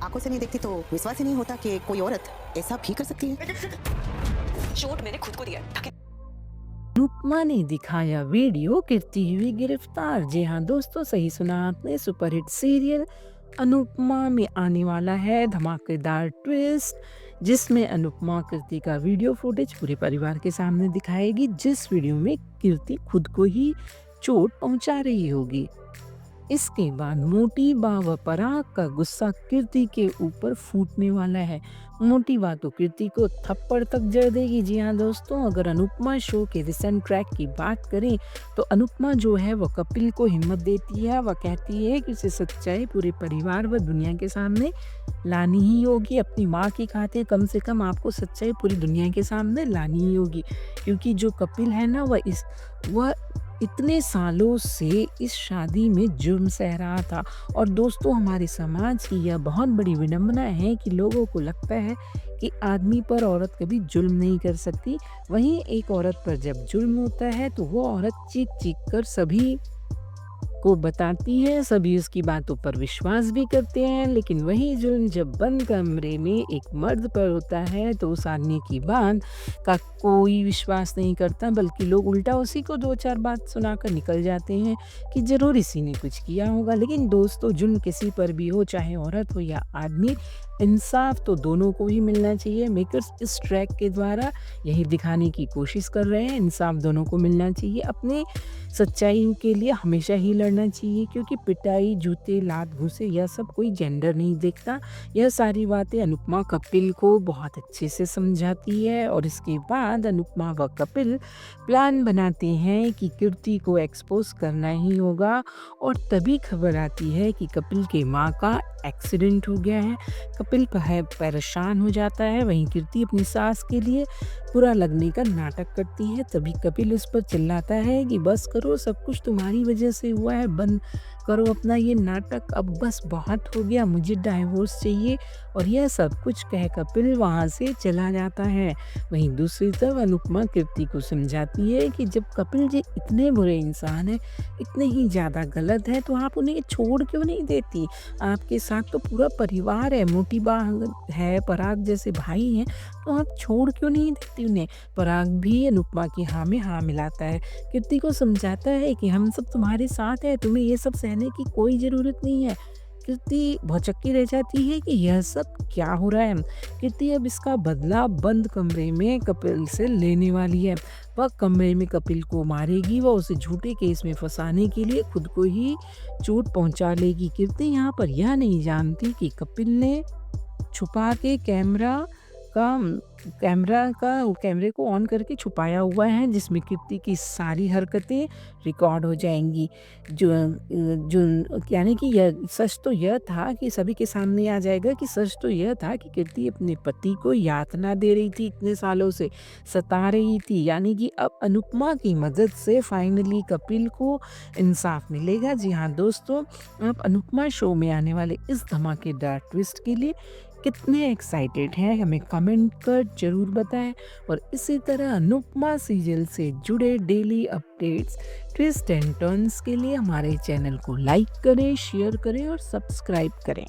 आंखों से नहीं देखती तो विश्वास ही नहीं होता कि कोई औरत ऐसा भी कर सकती है। चोट मैंने खुद को दिया है ताकि अनुपमा ने दिखाया वीडियो गिरती हुई गिरफ्तार। जी हाँ दोस्तों, सही सुना आपने। सुपरहिट सीरियल अनुपमा में आने वाला है धमाकेदार ट्विस्ट, जिसमें अनुपमा कीर्ति का वीडियो फुटेज पूरे परिवार के सामने दिखाएगी, जिस वीडियो में कीर्ति खुद को ही चोट पहुंचा रही होगी। इसके बाद मोटी बा व पराग का गुस्सा कीर्ति के ऊपर फूटने वाला है। मोटी बा तो कीर्ति को थप्पड़ तक जड़ देगी। जी हाँ दोस्तों, अगर अनुपमा शो के रिसेंट ट्रैक की बात करें तो अनुपमा जो है वो कपिल को हिम्मत देती है। वह कहती है कि उसे सच्चाई पूरे परिवार व दुनिया के सामने लानी ही होगी। अपनी माँ की खातिर कम से कम आपको सच्चाई पूरी दुनिया के सामने लानी ही होगी, क्योंकि जो कपिल है ना वह इतने सालों से इस शादी में जुर्म सह रहा था। और दोस्तों, हमारे समाज की यह बहुत बड़ी विडंबना है कि लोगों को लगता है कि आदमी पर औरत कभी जुल्म नहीं कर सकती। वहीं एक औरत पर जब जुल्म होता है तो वो औरत चीख चीख कर सभी को बताती है, सभी उसकी बातों पर विश्वास भी करते हैं। लेकिन वही जुल्म जब बंद कमरे में एक मर्द पर होता है तो उस आदमी की बात का कोई विश्वास नहीं करता, बल्कि लोग उल्टा उसी को दो चार बात सुनाकर निकल जाते हैं कि जरूर इसी ने कुछ किया होगा। लेकिन दोस्तों, जुल्म किसी पर भी हो, चाहे औरत हो या आदमी, इंसाफ तो दोनों को ही मिलना चाहिए। मेकर्स इस ट्रैक के द्वारा यही दिखाने की कोशिश कर रहे हैं, इंसाफ दोनों को मिलना चाहिए। अपने सच्चाई के लिए हमेशा ही लड़ना चाहिए, क्योंकि पिटाई, जूते, लात, घूंसे यह सब कोई जेंडर नहीं देखता। यह सारी बातें अनुपमा कपिल को बहुत अच्छे से समझाती है। और इसके बाद अनुपमा व कपिल प्लान बनाते हैं कि कीर्ति को एक्सपोज करना ही होगा। और तभी खबर आती है कि कपिल के माँ का एक्सीडेंट हो गया है। कपिल परेशान हो जाता है। वहीं कीर्ति अपनी सास के लिए बुरा लगने का नाटक करती है। तभी कपिल उस पर चिल्लाता है कि बस करो, सब कुछ तुम्हारी वजह से हुआ है, बंद करो अपना ये नाटक, अब बस बहुत हो गया, मुझे डाइवोर्स चाहिए। और यह सब कुछ कह कपिल वहाँ से चला जाता है। वहीं दूसरी तरफ अनुपमा कीर्ति को समझाती है कि जब कपिल जी इतने बुरे इंसान हैं, इतने ही ज़्यादा गलत है, तो आप उन्हें छोड़ क्यों नहीं देती। आपके साथ तो पूरा परिवार है, मोटी बा है, पराग जैसे भाई हैं, तो आप छोड़ क्यों नहीं देती उन्हें। पराग भी अनुपमा की हाँ में हाँ मिलाता है, कीर्ति को समझाता है कि हम सब तुम्हारे साथ हैं, तुम्हें ये सब सहने की कोई ज़रूरत नहीं है। कीर्ति भौचक्की रह जाती है कि यह सब क्या हो रहा है। कीर्ति अब इसका बदला बंद कमरे में कपिल से लेने वाली है। वह कमरे में कपिल को मारेगी, वह उसे झूठे केस में फंसाने के लिए खुद को ही चोट पहुंचा लेगी। कीर्ति यहाँ पर यह नहीं जानती कि कपिल ने छुपा के कैमरे को ऑन करके छुपाया हुआ है, जिसमें कीर्ति की सारी हरकतें रिकॉर्ड हो जाएंगी। जो जो यानी कि यह सच तो यह था कि सभी के सामने आ जाएगा कि सच तो यह था कि कीर्ति अपने पति को यातना दे रही थी, इतने सालों से सता रही थी। यानी कि अब अनुपमा की मदद से फाइनली कपिल को इंसाफ मिलेगा। जी हाँ दोस्तों, आप अनुपमा शो में आने वाले इस धमाकेदार ट्विस्ट के लिए कितने एक्साइटेड हैं, हमें कमेंट कर ज़रूर बताएं। और इसी तरह अनुपमा सीरियल से जुड़े daily updates, twist and turns के लिए हमारे चैनल को लाइक करें, शेयर करें और सब्सक्राइब करें।